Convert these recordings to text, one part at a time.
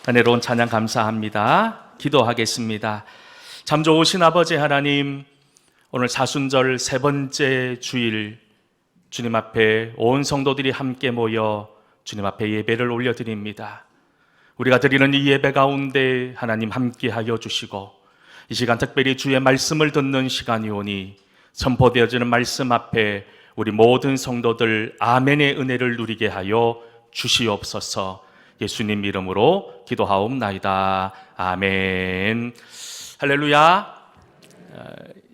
은혜로운 찬양 감사합니다. 기도하겠습니다. 참 좋으신 아버지 하나님, 오늘 사순절 세 번째 주일 주님 앞에 온 성도들이 함께 모여 주님 앞에 예배를 올려드립니다. 우리가 드리는 이 예배 가운데 하나님 함께하여 주시고, 이 시간 특별히 주의 말씀을 듣는 시간이 오니 선포되어지는 말씀 앞에 우리 모든 성도들 아멘의 은혜를 누리게 하여 주시옵소서. 예수님 이름으로 기도하옵나이다. 아멘. 할렐루야.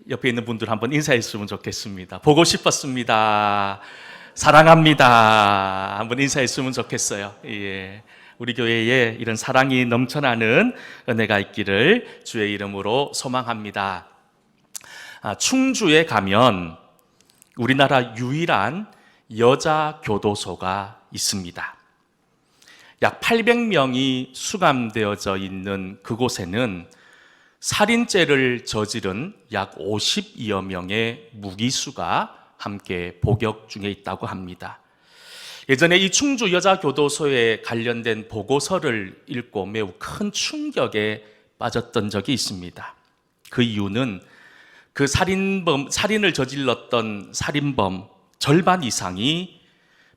옆에 있는 분들 한번 인사했으면 좋겠습니다. 보고 싶었습니다. 사랑합니다. 한번 인사했으면 좋겠어요. 예. 우리 교회에 이런 사랑이 넘쳐나는 은혜가 있기를 주의 이름으로 소망합니다. 충주에 가면 우리나라 유일한 여자 교도소가 있습니다. 약 800명이 수감되어져 있는 그곳에는 살인죄를 저지른 약 50여 명의 무기수가 함께 복역 중에 있다고 합니다. 예전에 이 충주 여자교도소에 관련된 보고서를 읽고 매우 큰 충격에 빠졌던 적이 있습니다. 그 이유는 그 살인을 저질렀던 살인범 절반 이상이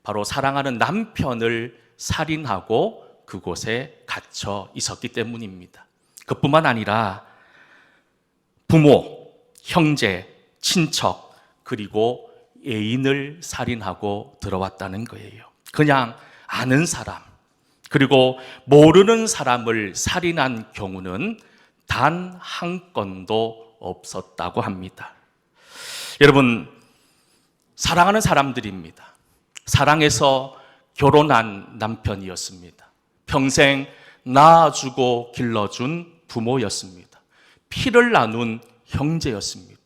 바로 사랑하는 남편을 살인하고 그곳에 갇혀 있었기 때문입니다. 그뿐만 아니라 부모, 형제, 친척, 그리고 애인을 살인하고 들어왔다는 거예요. 그냥 아는 사람, 그리고 모르는 사람을 살인한 경우는 단 한 건도 없었다고 합니다. 여러분, 사랑하는 사람들입니다. 사랑해서 결혼한 남편이었습니다. 평생 낳아주고 길러준 부모였습니다. 피를 나눈 형제였습니다.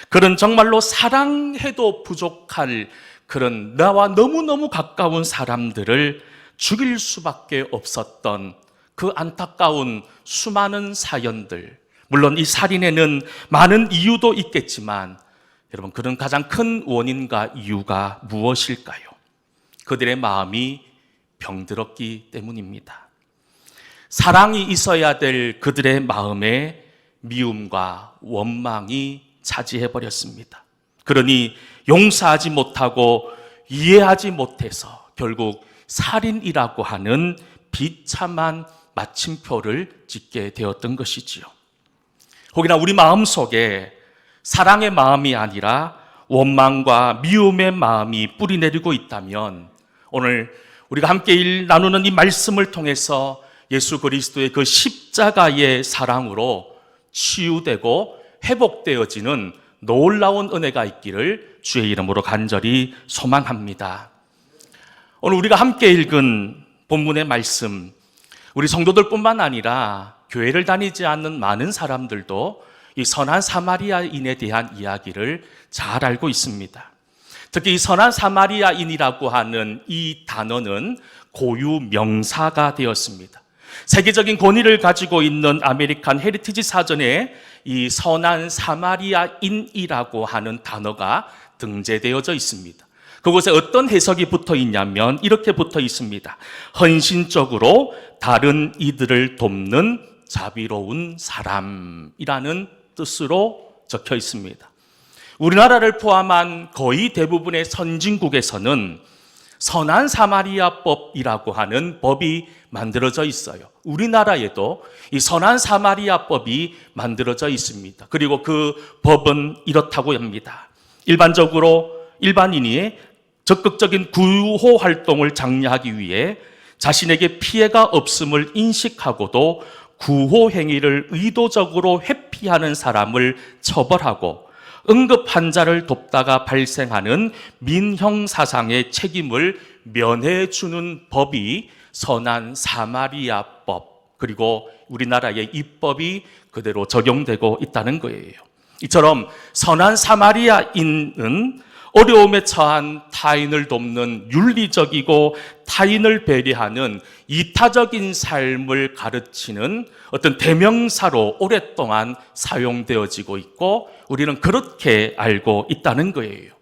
그런 정말로 사랑해도 부족할 그런 나와 너무너무 가까운 사람들을 죽일 수밖에 없었던 그 안타까운 수많은 사연들, 물론 이 살인에는 많은 이유도 있겠지만 여러분, 그런 가장 큰 원인과 이유가 무엇일까요? 그들의 마음이 병들었기 때문입니다. 사랑이 있어야 될 그들의 마음에 미움과 원망이 차지해버렸습니다. 그러니 용서하지 못하고 이해하지 못해서 결국 살인이라고 하는 비참한 마침표를 찍게 되었던 것이지요. 혹여나 우리 마음속에 사랑의 마음이 아니라 원망과 미움의 마음이 뿌리내리고 있다면 오늘 우리가 함께 나누는 이 말씀을 통해서 예수 그리스도의 그 십자가의 사랑으로 치유되고 회복되어지는 놀라운 은혜가 있기를 주의 이름으로 간절히 소망합니다. 오늘 우리가 함께 읽은 본문의 말씀, 우리 성도들뿐만 아니라 교회를 다니지 않는 많은 사람들도 이 선한 사마리아인에 대한 이야기를 잘 알고 있습니다. 특히 이 선한 사마리아인이라고 하는 이 단어는 고유 명사가 되었습니다. 세계적인 권위를 가지고 있는 아메리칸 헤리티지 사전에 이 선한 사마리아인이라고 하는 단어가 등재되어져 있습니다. 그곳에 어떤 해석이 붙어 있냐면 이렇게 붙어 있습니다. 헌신적으로 다른 이들을 돕는 자비로운 사람이라는 뜻으로 적혀 있습니다. 우리나라를 포함한 거의 대부분의 선진국에서는 선한 사마리아법이라고 하는 법이 만들어져 있어요. 우리나라에도 이 선한 사마리아법이 만들어져 있습니다. 그리고 그 법은 이렇다고 합니다. 일반인이 적극적인 구호 활동을 장려하기 위해 자신에게 피해가 없음을 인식하고도 구호 행위를 의도적으로 회피하는 사람을 처벌하고 응급 환자를 돕다가 발생하는 민형 사상의 책임을 면해주는 법이 선한 사마리아법, 그리고 우리나라의 입법이 그대로 적용되고 있다는 거예요. 이처럼 선한 사마리아인은 어려움에 처한 타인을 돕는 윤리적이고 타인을 배려하는 이타적인 삶을 가르치는 어떤 대명사로 오랫동안 사용되어지고 있고 우리는 그렇게 알고 있다는 거예요.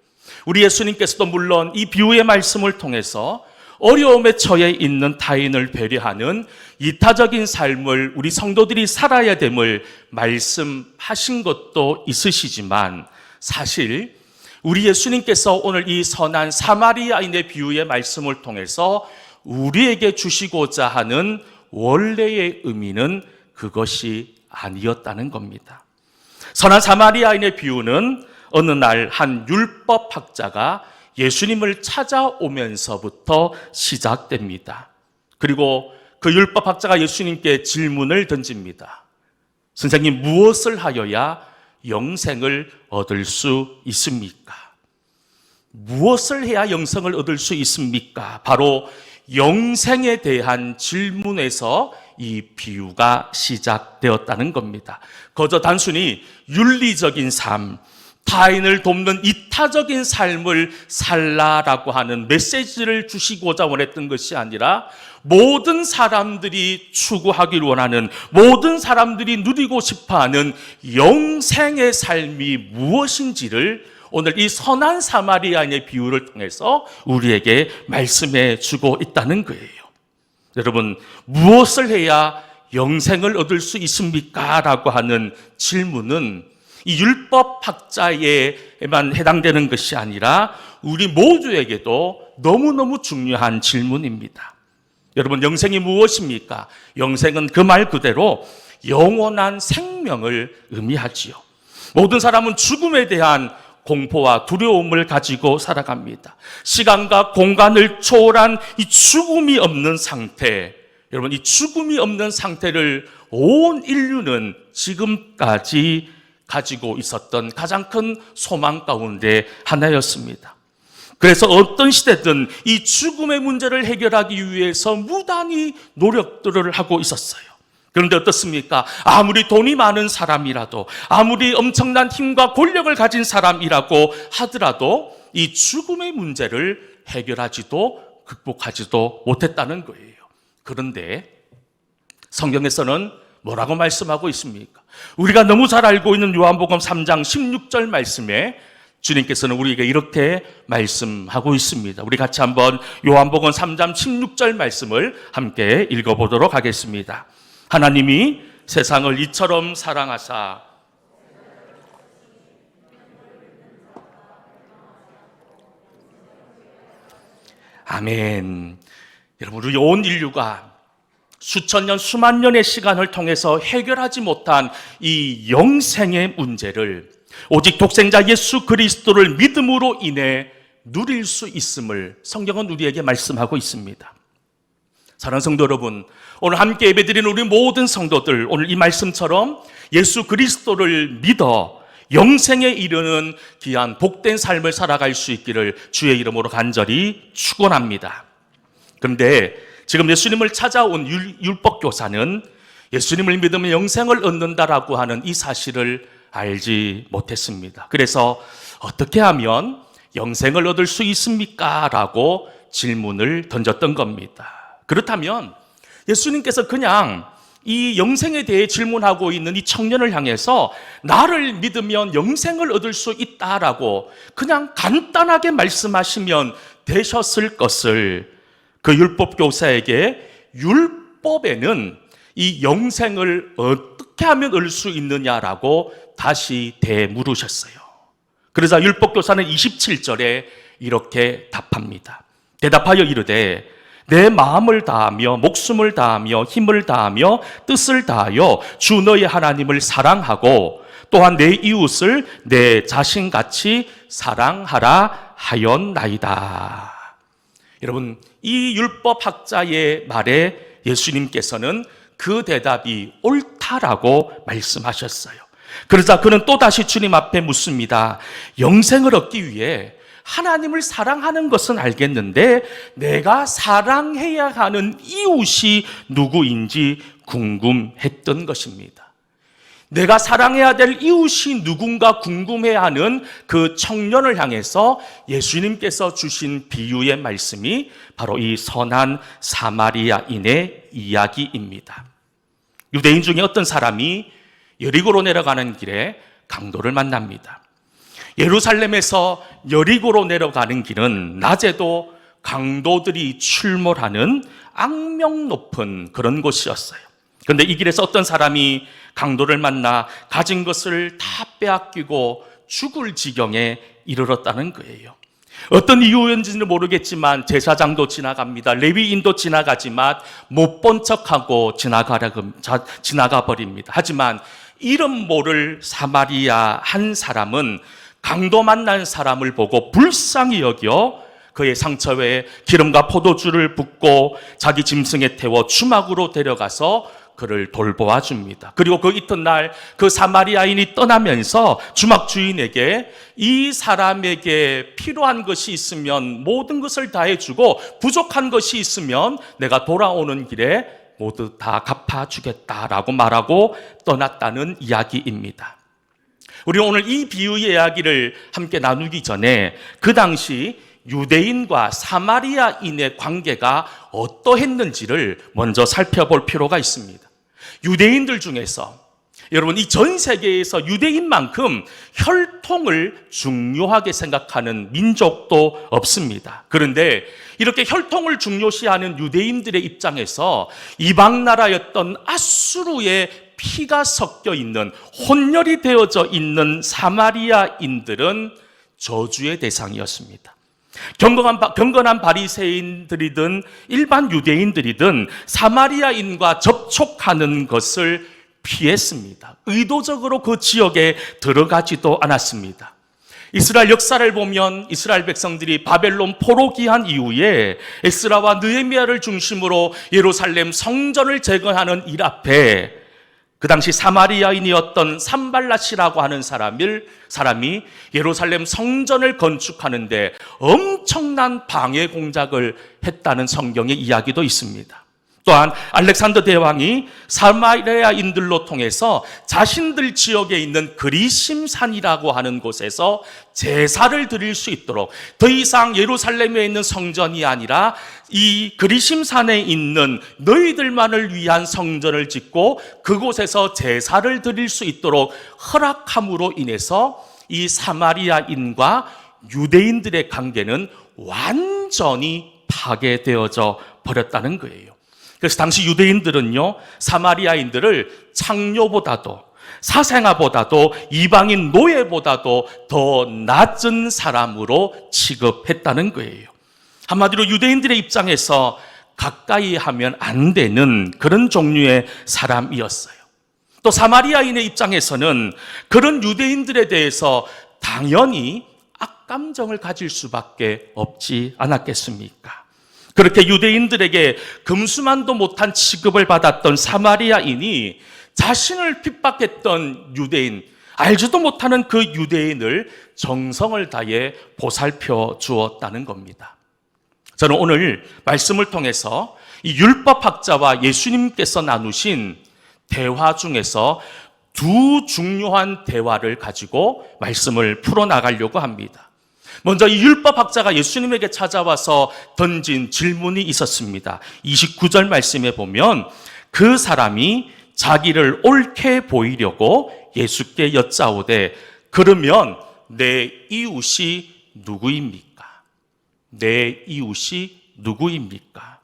우리 예수님께서도 물론 이 비유의 말씀을 통해서 어려움에 처해 있는 타인을 배려하는 이타적인 삶을 우리 성도들이 살아야 됨을 말씀하신 것도 있으시지만, 사실 우리 예수님께서 오늘 이 선한 사마리아인의 비유의 말씀을 통해서 우리에게 주시고자 하는 원래의 의미는 그것이 아니었다는 겁니다. 선한 사마리아인의 비유는 어느 날 한 율법학자가 예수님을 찾아오면서부터 시작됩니다. 그리고 그 율법학자가 예수님께 질문을 던집니다. 선생님, 무엇을 하여야 영생을 얻을 수 있습니까? 무엇을 해야 영생을 얻을 수 있습니까? 바로 영생에 대한 질문에서 이 비유가 시작되었다는 겁니다. 그저 단순히 윤리적인 삶, 타인을 돕는 이타적인 삶을 살라라고 하는 메시지를 주시고자 원했던 것이 아니라, 모든 사람들이 추구하길 원하는, 모든 사람들이 누리고 싶어하는 영생의 삶이 무엇인지를 오늘 이 선한 사마리아인의 비유를 통해서 우리에게 말씀해 주고 있다는 거예요. 여러분, 무엇을 해야 영생을 얻을 수 있습니까? 라고 하는 질문은 이 율법학자에만 해당되는 것이 아니라 우리 모두에게도 너무너무 중요한 질문입니다. 여러분, 영생이 무엇입니까? 영생은 그 말 그대로 영원한 생명을 의미하지요. 모든 사람은 죽음에 대한 공포와 두려움을 가지고 살아갑니다. 시간과 공간을 초월한 이 죽음이 없는 상태, 여러분, 이 죽음이 없는 상태를 온 인류는 지금까지 가지고 있었던 가장 큰 소망 가운데 하나였습니다. 그래서 어떤 시대든 이 죽음의 문제를 해결하기 위해서 무단히 노력들을 하고 있었어요. 그런데 어떻습니까? 아무리 돈이 많은 사람이라도, 아무리 엄청난 힘과 권력을 가진 사람이라고 하더라도 이 죽음의 문제를 해결하지도 극복하지도 못했다는 거예요. 그런데 성경에서는 뭐라고 말씀하고 있습니까? 우리가 너무 잘 알고 있는 요한복음 3장 16절 말씀에 주님께서는 우리에게 이렇게 말씀하고 있습니다. 우리 같이 한번 요한복음 3장 16절 말씀을 함께 읽어보도록 하겠습니다. 하나님이 세상을 이처럼 사랑하사 아멘. 여러분, 우리 온 인류가 수천 년, 수만 년의 시간을 통해서 해결하지 못한 이 영생의 문제를 오직 독생자 예수 그리스도를 믿음으로 인해 누릴 수 있음을 성경은 우리에게 말씀하고 있습니다. 사랑하는 성도 여러분, 오늘 함께 예배드리는 우리 모든 성도들, 오늘 이 말씀처럼 예수 그리스도를 믿어 영생에 이르는 귀한 복된 삶을 살아갈 수 있기를 주의 이름으로 간절히 축원합니다. 그런데 지금 예수님을 찾아온 율법교사는 예수님을 믿으면 영생을 얻는다라고 하는 이 사실을 알지 못했습니다. 그래서 어떻게 하면 영생을 얻을 수 있습니까? 라고 질문을 던졌던 겁니다. 그렇다면 예수님께서 그냥 이 영생에 대해 질문하고 있는 이 청년을 향해서 나를 믿으면 영생을 얻을 수 있다라고 그냥 간단하게 말씀하시면 되셨을 것을 그 율법교사에게 율법에는 이 영생을 어떻게 하면 얻을 수 있느냐라고 다시 되물으셨어요. 그러자 율법교사는 27절에 이렇게 답합니다. 대답하여 이르되 내 마음을 다하며 목숨을 다하며 힘을 다하며 뜻을 다하여 주 너의 하나님을 사랑하고 또한 내 이웃을 내 자신같이 사랑하라 하였나이다. 여러분, 이 율법학자의 말에 예수님께서는 그 대답이 옳다라고 말씀하셨어요. 그러자 그는 또다시 주님 앞에 묻습니다. 영생을 얻기 위해 하나님을 사랑하는 것은 알겠는데 내가 사랑해야 하는 이웃이 누구인지 궁금했던 것입니다. 내가 사랑해야 될 이웃이 누군가 궁금해하는 그 청년을 향해서 예수님께서 주신 비유의 말씀이 바로 이 선한 사마리아인의 이야기입니다. 유대인 중에 어떤 사람이 여리고로 내려가는 길에 강도를 만납니다. 예루살렘에서 여리고로 내려가는 길은 낮에도 강도들이 출몰하는 악명 높은 그런 곳이었어요. 그런데 이 길에서 어떤 사람이 강도를 만나 가진 것을 다 빼앗기고 죽을 지경에 이르렀다는 거예요. 어떤 이유였는지는 모르겠지만 제사장도 지나갑니다. 레위인도 지나가지만 못 본 척하고 지나가 버립니다. 하지만 이름 모를 사마리아 한 사람은 강도 만난 사람을 보고 불쌍히 여겨 그의 상처에 기름과 포도주를 붓고 자기 짐승에 태워 주막으로 데려가서 그를 돌보아 줍니다. 그리고 그 이튿날 그 사마리아인이 떠나면서 주막 주인에게 이 사람에게 필요한 것이 있으면 모든 것을 다 해주고 부족한 것이 있으면 내가 돌아오는 길에 모두 다 갚아주겠다라고 말하고 떠났다는 이야기입니다. 우리 오늘 이 비유의 이야기를 함께 나누기 전에 그 당시 유대인과 사마리아인의 관계가 어떠했는지를 먼저 살펴볼 필요가 있습니다. 유대인들 중에서 여러분 이 전 세계에서 유대인만큼 혈통을 중요하게 생각하는 민족도 없습니다. 그런데 이렇게 혈통을 중요시하는 유대인들의 입장에서 이방 나라였던 아수르의 피가 섞여 있는 혼혈이 되어져 있는 사마리아인들은 저주의 대상이었습니다. 경건한 바리새인들이든 일반 유대인들이든 사마리아인과 접촉하는 것을 피했습니다. 의도적으로 그 지역에 들어가지도 않았습니다. 이스라엘 역사를 보면 이스라엘 백성들이 바벨론 포로기한 이후에 에스라와 느헤미야를 중심으로 예루살렘 성전을 재건하는 일 앞에 그 당시 사마리아인이었던 산발랏이라고 하는 사람이 예루살렘 성전을 건축하는데 엄청난 방해 공작을 했다는 성경의 이야기도 있습니다. 또한 알렉산더 대왕이 사마리아인들로 통해서 자신들 지역에 있는 그리심산이라고 하는 곳에서 제사를 드릴 수 있도록 더 이상 예루살렘에 있는 성전이 아니라 이 그리심산에 있는 너희들만을 위한 성전을 짓고 그곳에서 제사를 드릴 수 있도록 허락함으로 인해서 이 사마리아인과 유대인들의 관계는 완전히 파괴되어져 버렸다는 거예요. 그래서 당시 유대인들은요, 사마리아인들을 창녀보다도 사생아보다도 이방인 노예보다도 더 낮은 사람으로 취급했다는 거예요. 한마디로 유대인들의 입장에서 가까이 하면 안 되는 그런 종류의 사람이었어요. 또 사마리아인의 입장에서는 그런 유대인들에 대해서 당연히 악감정을 가질 수밖에 없지 않았겠습니까? 그렇게 유대인들에게 금수만도 못한 취급을 받았던 사마리아인이 자신을 핍박했던 유대인, 알지도 못하는 그 유대인을 정성을 다해 보살펴 주었다는 겁니다. 저는 오늘 말씀을 통해서 이 율법학자와 예수님께서 나누신 대화 중에서 두 중요한 대화를 가지고 말씀을 풀어나가려고 합니다. 먼저 이 율법학자가 예수님에게 찾아와서 던진 질문이 있었습니다. 29절 말씀에 보면 그 사람이 자기를 옳게 보이려고 예수께 여짜오되 그러면 내 이웃이 누구입니까? 내 이웃이 누구입니까?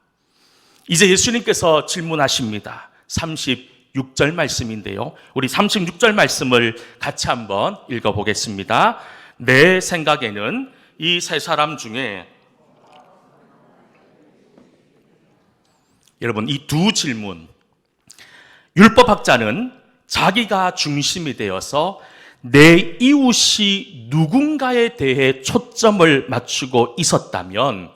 이제 예수님께서 질문하십니다. 36절 말씀인데요. 우리 36절 말씀을 같이 한번 읽어보겠습니다. 내 생각에는 이 세 사람 중에 여러분 이 두 질문 율법학자는 자기가 중심이 되어서 내 이웃이 누군가에 대해 초점을 맞추고 있었다면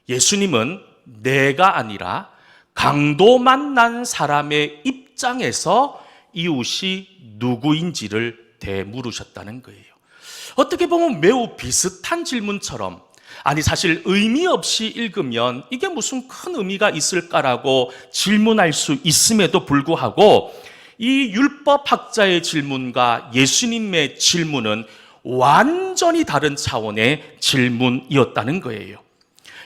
예수님은 내가 아니라 강도 만난 사람의 입장에서 이웃이 누구인지를 되물으셨다는 거예요. 어떻게 보면 매우 비슷한 질문처럼 아니 사실 의미 없이 읽으면 이게 무슨 큰 의미가 있을까라고 질문할 수 있음에도 불구하고 이 율법학자의 질문과 예수님의 질문은 완전히 다른 차원의 질문이었다는 거예요.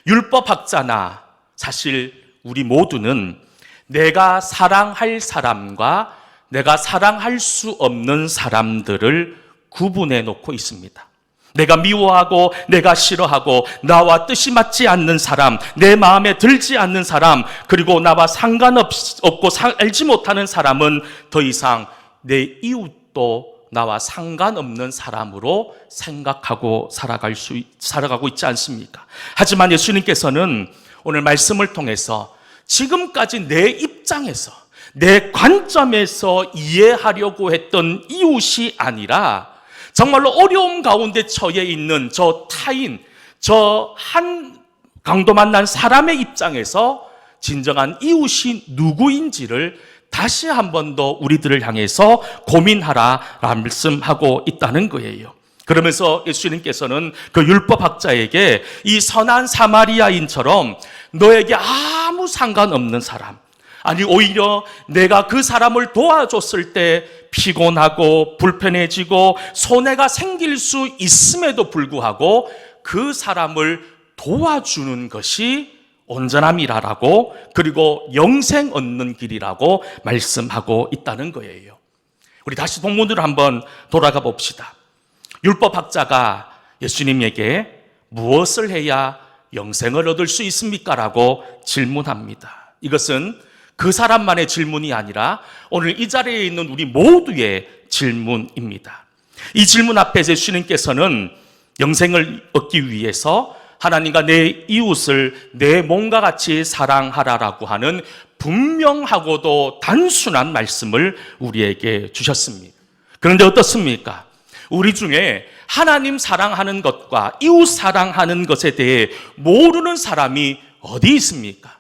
율법학자나 사실 우리 모두는 내가 사랑할 사람과 내가 사랑할 수 없는 사람들을 구분해 놓고 있습니다. 내가 미워하고 내가 싫어하고 나와 뜻이 맞지 않는 사람, 내 마음에 들지 않는 사람, 그리고 나와 상관없고 알지 못하는 사람은 더 이상 내 이웃도 나와 상관없는 사람으로 생각하고 살아가고 있지 않습니까? 하지만 예수님께서는 오늘 말씀을 통해서 지금까지 내 입장에서, 내 관점에서 이해하려고 했던 이웃이 아니라 정말로 어려움 가운데 처해 있는 저 타인, 저 한 강도 만난 사람의 입장에서 진정한 이웃이 누구인지를 다시 한 번 더 우리들을 향해서 고민하라 말씀하고 있다는 거예요. 그러면서 예수님께서는 그 율법학자에게 이 선한 사마리아인처럼 너에게 아무 상관없는 사람, 아니 오히려 내가 그 사람을 도와줬을 때 피곤하고 불편해지고 손해가 생길 수 있음에도 불구하고 그 사람을 도와주는 것이 온전함이라고, 그리고 영생 얻는 길이라고 말씀하고 있다는 거예요. 우리 다시 본문으로 한번 돌아가 봅시다. 율법학자가 예수님에게 무엇을 해야 영생을 얻을 수 있습니까? 라고 질문합니다. 이것은 그 사람만의 질문이 아니라 오늘 이 자리에 있는 우리 모두의 질문입니다. 이 질문 앞에서 예수님께서는 영생을 얻기 위해서 하나님과 내 이웃을 내 몸과 같이 사랑하라라고 하는 분명하고도 단순한 말씀을 우리에게 주셨습니다. 그런데 어떻습니까? 우리 중에 하나님 사랑하는 것과 이웃 사랑하는 것에 대해 모르는 사람이 어디 있습니까?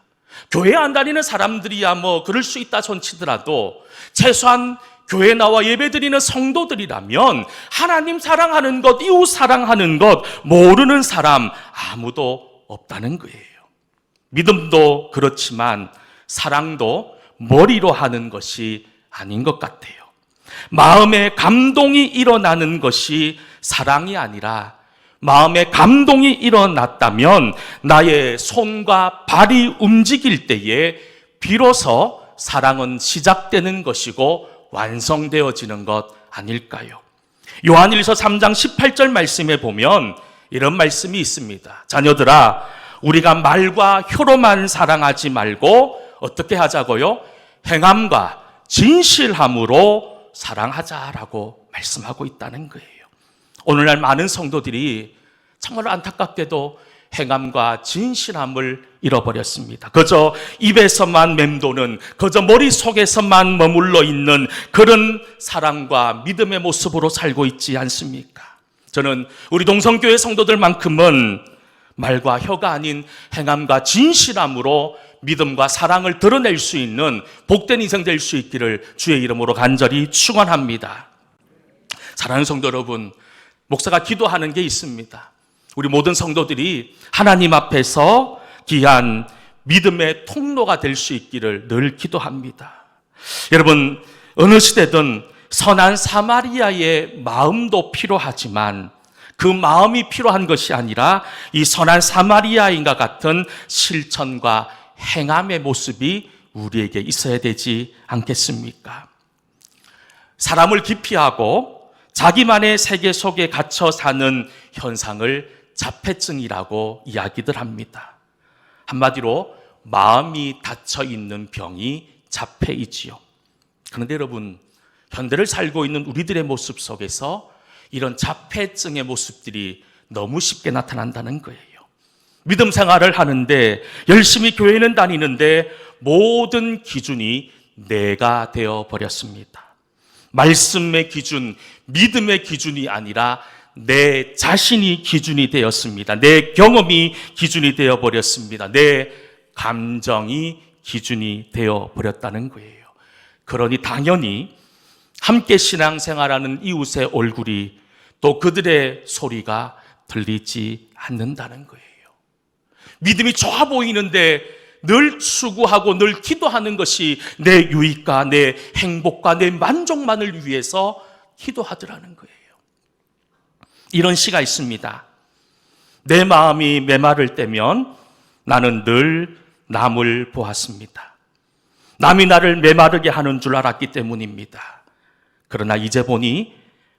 교회 안 다니는 사람들이야 뭐 그럴 수 있다 손치더라도 최소한 교회 나와 예배드리는 성도들이라면 하나님 사랑하는 것, 이웃 사랑하는 것 모르는 사람 아무도 없다는 거예요. 믿음도 그렇지만 사랑도 머리로 하는 것이 아닌 것 같아요. 마음에 감동이 일어나는 것이 사랑이 아니라 마음에 감동이 일어났다면 나의 손과 발이 움직일 때에 비로소 사랑은 시작되는 것이고 완성되어지는 것 아닐까요? 요한일서 3장 18절 말씀에 보면 이런 말씀이 있습니다. 자녀들아, 우리가 말과 혀로만 사랑하지 말고 어떻게 하자고요? 행함과 진실함으로 사랑하자라고 말씀하고 있다는 거예요. 오늘날 많은 성도들이 정말 안타깝게도 행함과 진실함을 잃어버렸습니다. 그저 입에서만 맴도는, 그저 머릿속에서만 머물러 있는 그런 사랑과 믿음의 모습으로 살고 있지 않습니까? 저는 우리 동성교회 성도들만큼은 말과 혀가 아닌 행함과 진실함으로 믿음과 사랑을 드러낼 수 있는 복된 인생 될 수 있기를 주의 이름으로 간절히 축원합니다. 사랑하는 성도 여러분, 목사가 기도하는 게 있습니다. 우리 모든 성도들이 하나님 앞에서 귀한 믿음의 통로가 될 수 있기를 늘 기도합니다. 여러분, 어느 시대든 선한 사마리아의 마음도 필요하지만 그 마음이 필요한 것이 아니라 이 선한 사마리아인과 같은 실천과 행함의 모습이 우리에게 있어야 되지 않겠습니까? 사람을 기피하고 자기만의 세계 속에 갇혀 사는 현상을 자폐증이라고 이야기들 합니다. 한마디로 마음이 닫혀 있는 병이 자폐이지요. 그런데 여러분, 현대를 살고 있는 우리들의 모습 속에서 이런 자폐증의 모습들이 너무 쉽게 나타난다는 거예요. 믿음 생활을 하는데 열심히 교회는 다니는데 모든 기준이 내가 되어 버렸습니다. 말씀의 기준, 믿음의 기준이 아니라 내 자신이 기준이 되었습니다. 내 경험이 기준이 되어 버렸습니다. 내 감정이 기준이 되어 버렸다는 거예요. 그러니 당연히 함께 신앙생활하는 이웃의 얼굴이 또 그들의 소리가 들리지 않는다는 거예요. 믿음이 좋아 보이는데 늘 추구하고 늘 기도하는 것이 내 유익과 내 행복과 내 만족만을 위해서 기도하더라는 거예요. 이런 시가 있습니다. 내 마음이 메마를 때면 나는 늘 남을 보았습니다. 남이 나를 메마르게 하는 줄 알았기 때문입니다. 그러나 이제 보니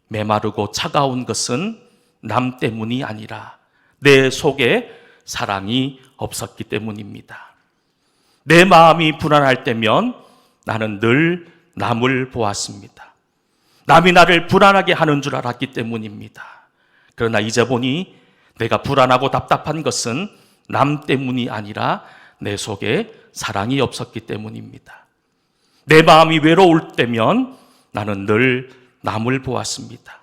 메마르고 차가운 것은 남 때문이 아니라 내 속에 사랑이 없었기 때문입니다. 내 마음이 불안할 때면 나는 늘 남을 보았습니다. 남이 나를 불안하게 하는 줄 알았기 때문입니다. 그러나 이제 보니 내가 불안하고 답답한 것은 남 때문이 아니라 내 속에 사랑이 없었기 때문입니다. 내 마음이 외로울 때면 나는 늘 남을 보았습니다.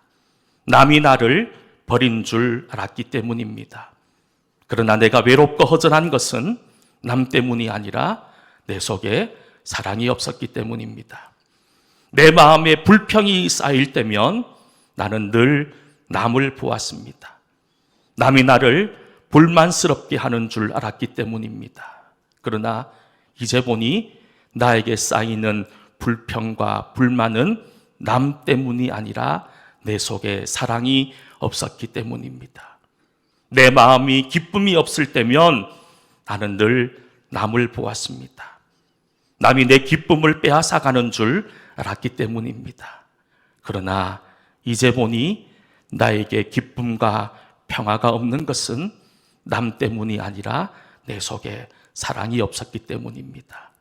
남이 나를 버린 줄 알았기 때문입니다. 그러나 내가 외롭고 허전한 것은 남 때문이 아니라 내 속에 사랑이 없었기 때문입니다. 내 마음에 불평이 쌓일 때면 나는 늘 남을 보았습니다. 남이 나를 불만스럽게 하는 줄 알았기 때문입니다. 그러나 이제 보니 나에게 쌓이는 불평과 불만은 남 때문이 아니라 내 속에 사랑이 없었기 때문입니다. 내 마음이 기쁨이 없을 때면 나는 늘 남을 보았습니다. 남이 내 기쁨을 빼앗아가는 줄 알았기 때문입니다. 그러나 이제 보니 나에게 기쁨과 평화가 없는 것은 남 때문이 아니라 내 속에 사랑이 없었기 때문입니다.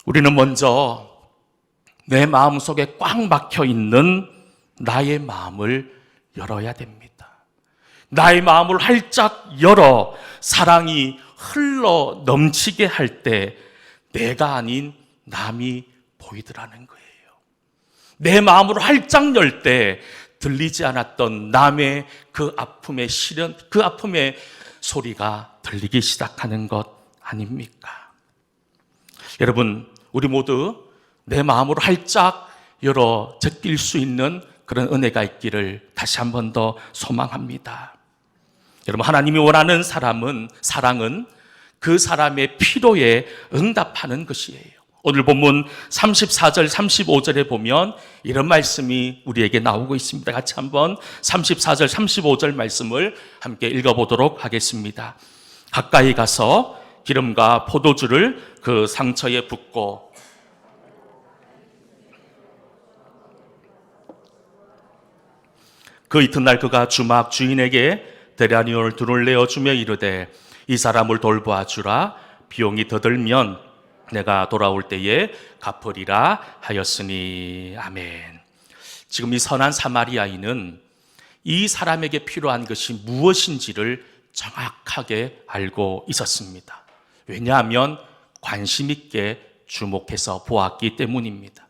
우리는 먼저 내 마음속에 꽉 막혀 있는 나의 마음을 열어야 됩니다. 나의 마음을 활짝 열어 사랑이 흘러 넘치게 할 때 내가 아닌 남이 보이더라는 거예요. 내 마음을 활짝 열 때 들리지 않았던 남의 그 아픔의 시련, 그 아픔의 소리가 들리기 시작하는 것 아닙니까? 여러분, 우리 모두 내 마음으로 활짝 열어 제낄 수 있는 그런 은혜가 있기를 다시 한 번 더 소망합니다. 여러분, 하나님이 원하는 사랑은 그 사람의 필요에 응답하는 것이에요. 오늘 본문 34절, 35절에 보면 이런 말씀이 우리에게 나오고 있습니다. 같이 한번 34절, 35절 말씀을 함께 읽어보도록 하겠습니다. 가까이 가서 기름과 포도주를 그 상처에 붓고 그 이튿날 그가 주막 주인에게 데나리온을 둘을 내어주며 이르되 이 사람을 돌보아 주라. 비용이 더 들면 내가 돌아올 때에 갚으리라 하였으니. 아멘. 지금 이 선한 사마리아인은 이 사람에게 필요한 것이 무엇인지를 정확하게 알고 있었습니다. 왜냐하면 관심 있게 주목해서 보았기 때문입니다.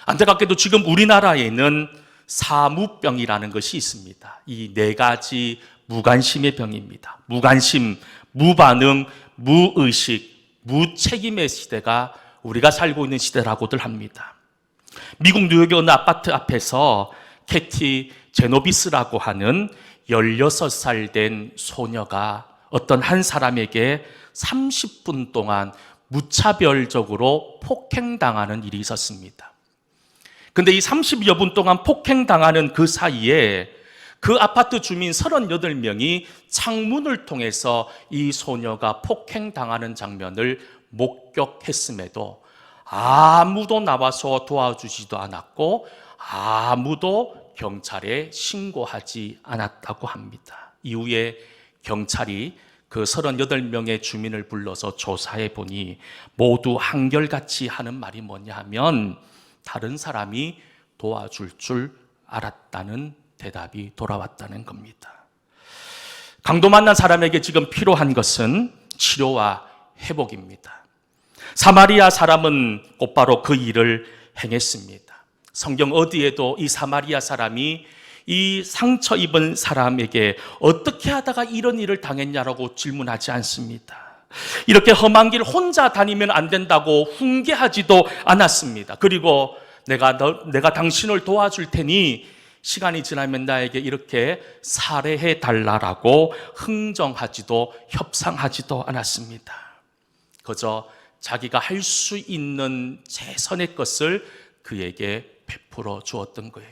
안타깝게도 지금 우리나라에는 사무병이라는 것이 있습니다. 이 네 가지 무관심의 병입니다. 무관심, 무반응, 무의식, 무책임의 시대가 우리가 살고 있는 시대라고들 합니다. 미국 뉴욕의 어느 아파트 앞에서 캐티 제노비스라고 하는 16살 된 소녀가 어떤 한 사람에게 30분 동안 무차별적으로 폭행당하는 일이 있었습니다. 근데 이 30여 분 동안 폭행당하는 그 사이에 그 아파트 주민 38명이 창문을 통해서 이 소녀가 폭행당하는 장면을 목격했음에도 아무도 나와서 도와주지도 않았고 아무도 경찰에 신고하지 않았다고 합니다. 이후에 경찰이 그 38명의 주민을 불러서 조사해 보니 모두 한결같이 하는 말이 뭐냐 하면 다른 사람이 도와줄 줄 알았다는 대답이 돌아왔다는 겁니다. 강도 만난 사람에게 지금 필요한 것은 치료와 회복입니다. 사마리아 사람은 곧바로 그 일을 행했습니다. 성경 어디에도 이 사마리아 사람이 이 상처 입은 사람에게 어떻게 하다가 이런 일을 당했냐라고 질문하지 않습니다. 이렇게 험한 길 혼자 다니면 안 된다고 훈계하지도 않았습니다. 그리고 내가 당신을 도와줄 테니 시간이 지나면 나에게 이렇게 살해해 달라라고 흥정하지도 협상하지도 않았습니다. 그저 자기가 할 수 있는 최선의 것을 그에게 베풀어 주었던 거예요.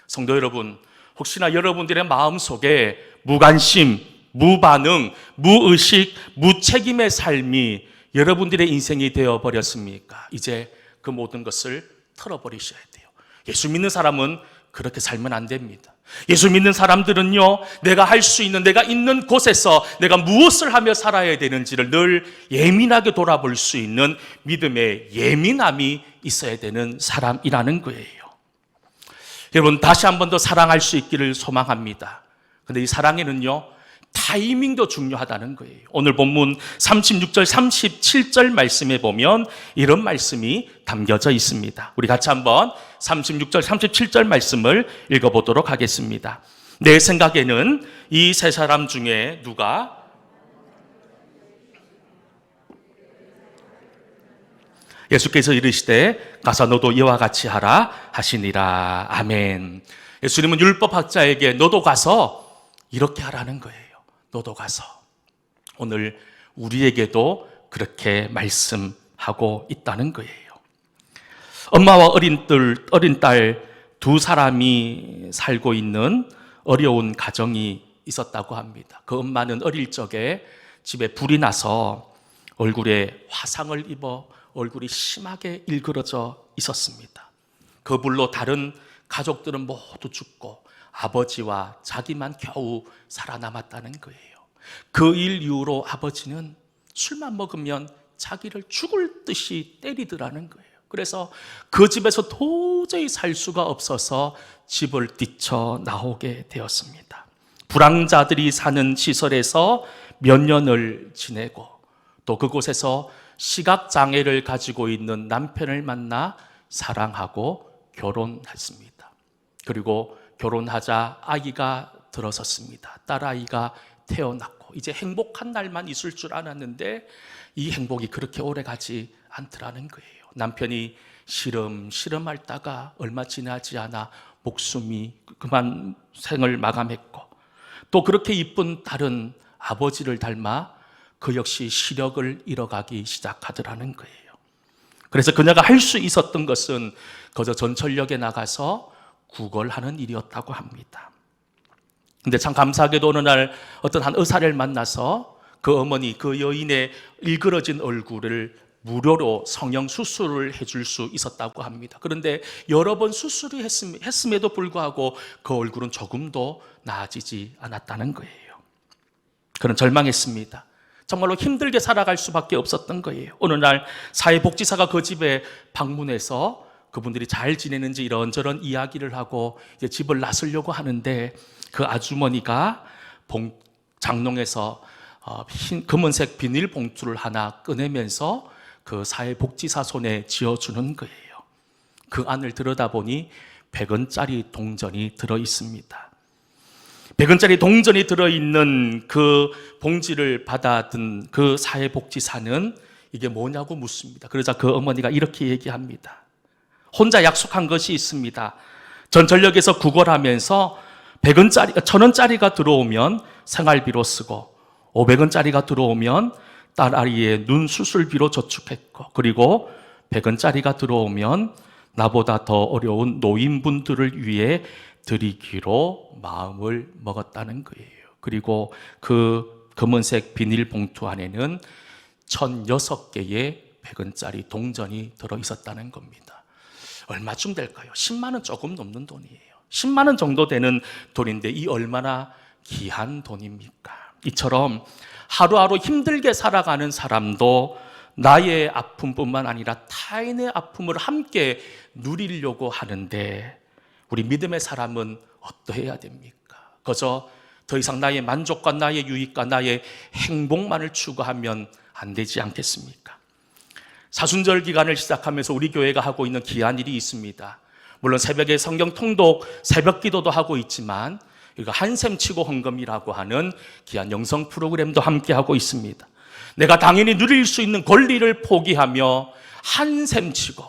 성도 여러분, 혹시나 여러분들의 마음속에 무관심, 무반응, 무의식, 무책임의 삶이 여러분들의 인생이 되어버렸습니까? 이제 그 모든 것을 털어버리셔야 돼요. 예수 믿는 사람은 그렇게 살면 안 됩니다. 예수 믿는 사람들은요, 내가 할 수 있는, 내가 있는 곳에서 내가 무엇을 하며 살아야 되는지를 늘 예민하게 돌아볼 수 있는 믿음의 예민함이 있어야 되는 사람이라는 거예요. 여러분, 다시 한 번 더 사랑할 수 있기를 소망합니다. 근데 이 사랑에는요, 타이밍도 중요하다는 거예요. 오늘 본문 36절, 37절 말씀에 보면 이런 말씀이 담겨져 있습니다. 우리 같이 한번 36절, 37절 말씀을 읽어보도록 하겠습니다. 내 생각에는 이 세 사람 중에 누가 예수께서 이르시되 가서 너도 이와 같이 하라 하시니라. 아멘. 예수님은 율법학자에게 너도 가서 이렇게 하라는 거예요. 너도 가서. 오늘 우리에게도 그렇게 말씀하고 있다는 거예요. 엄마와 어린 딸 두 사람이 살고 있는 어려운 가정이 있었다고 합니다. 그 엄마는 어릴 적에 집에 불이 나서 얼굴에 화상을 입어 얼굴이 심하게 일그러져 있었습니다. 그 불로 다른 가족들은 모두 죽고 아버지와 자기만 겨우 살아남았다는 거예요. 그 일 이후로 아버지는 술만 먹으면 자기를 죽을 듯이 때리더라는 거예요. 그래서 그 집에서 도저히 살 수가 없어서 집을 뛰쳐 나오게 되었습니다. 불황자들이 사는 시설에서 몇 년을 지내고 또 그곳에서 시각장애를 가지고 있는 남편을 만나 사랑하고 결혼했습니다. 그리고 결혼하자 아이가 들어섰습니다. 딸아이가 태어났고 이제 행복한 날만 있을 줄 알았는데 이 행복이 그렇게 오래 가지 않더라는 거예요. 남편이 시름시름 앓다가 얼마 지나지 않아 목숨이 그만 생을 마감했고 또 그렇게 이쁜 딸은 아버지를 닮아 그 역시 시력을 잃어가기 시작하더라는 거예요. 그래서 그녀가 할 수 있었던 것은 그저 전철역에 나가서 구걸하는 일이었다고 합니다. 근데 참 감사하게도 어느 날 어떤 한 의사를 만나서 그 어머니, 그 여인의 일그러진 얼굴을 무료로 성형 수술을 해줄 수 있었다고 합니다. 그런데 여러 번 수술을 했음에도 불구하고 그 얼굴은 조금도 나아지지 않았다는 거예요. 그는 절망했습니다. 정말로 힘들게 살아갈 수밖에 없었던 거예요. 어느 날 사회복지사가 그 집에 방문해서 그분들이 잘 지내는지 이런저런 이야기를 하고 이제 집을 나서려고 하는데 그 아주머니가 장롱에서 검은색 비닐봉투를 하나 꺼내면서 그 사회복지사 손에 쥐어주는 거예요. 그 안을 들여다보니 100원짜리 동전이 들어있습니다. 100원짜리 동전이 들어있는 그 봉지를 받아든 그 사회복지사는 이게 뭐냐고 묻습니다. 그러자 그 어머니가 이렇게 얘기합니다. 혼자 약속한 것이 있습니다. 전철역에서 구걸하면서 100원짜리, 1000원짜리가 들어오면 생활비로 쓰고 500원짜리가 들어오면 딸아이의 눈 수술비로 저축했고 그리고 100원짜리가 들어오면 나보다 더 어려운 노인분들을 위해 드리기로 마음을 먹었다는 거예요. 그리고 그 검은색 비닐봉투 안에는 1006개의 100원짜리 동전이 들어있었다는 겁니다. 얼마쯤 될까요? 10만 원 조금 넘는 돈이에요. 10만 원 정도 되는 돈인데 이 얼마나 귀한 돈입니까? 이처럼 하루하루 힘들게 살아가는 사람도 나의 아픔뿐만 아니라 타인의 아픔을 함께 누리려고 하는데 우리 믿음의 사람은 어떠해야 됩니까? 그저 더 이상 나의 만족과 나의 유익과 나의 행복만을 추구하면 안 되지 않겠습니까? 사순절 기간을 시작하면서 우리 교회가 하고 있는 귀한 일이 있습니다. 물론 새벽에 성경 통독, 새벽 기도도 하고 있지만 이거 한샘 치고 헌금이라고 하는 귀한 영성 프로그램도 함께 하고 있습니다. 내가 당연히 누릴 수 있는 권리를 포기하며 한샘 치고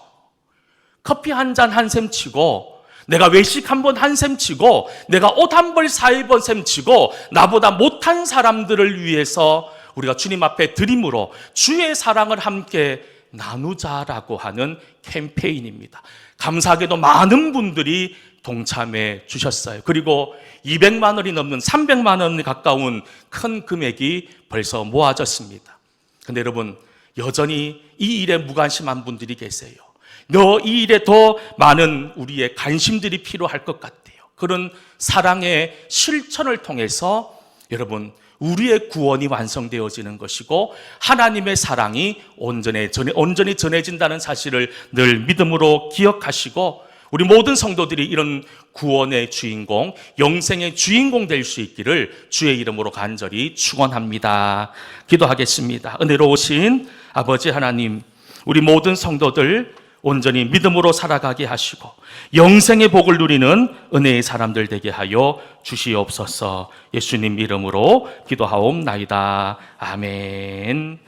커피 한 잔 한샘 치고 내가 외식 한 번 한샘 치고 내가 옷 한 벌 사입은 셈 치고 나보다 못한 사람들을 위해서 우리가 주님 앞에 드림으로 주의 사랑을 함께 나누자라고 하는 캠페인입니다. 감사하게도 많은 분들이 동참해 주셨어요. 그리고 200만 원이 넘는 300만 원에 가까운 큰 금액이 벌써 모아졌습니다. 근데 여러분, 여전히 이 일에 무관심한 분들이 계세요. 이 일에 더 많은 우리의 관심들이 필요할 것 같아요. 그런 사랑의 실천을 통해서 여러분, 우리의 구원이 완성되어지는 것이고 하나님의 사랑이 온전히 전해진다는 사실을 늘 믿음으로 기억하시고, 우리 모든 성도들이 이런 구원의 주인공, 영생의 주인공 될 수 있기를 주의 이름으로 간절히 축원합니다. 기도하겠습니다. 은혜로우신 아버지 하나님, 우리 모든 성도들 온전히 믿음으로 살아가게 하시고 영생의 복을 누리는 은혜의 사람들 되게 하여 주시옵소서. 예수님 이름으로 기도하옵나이다. 아멘.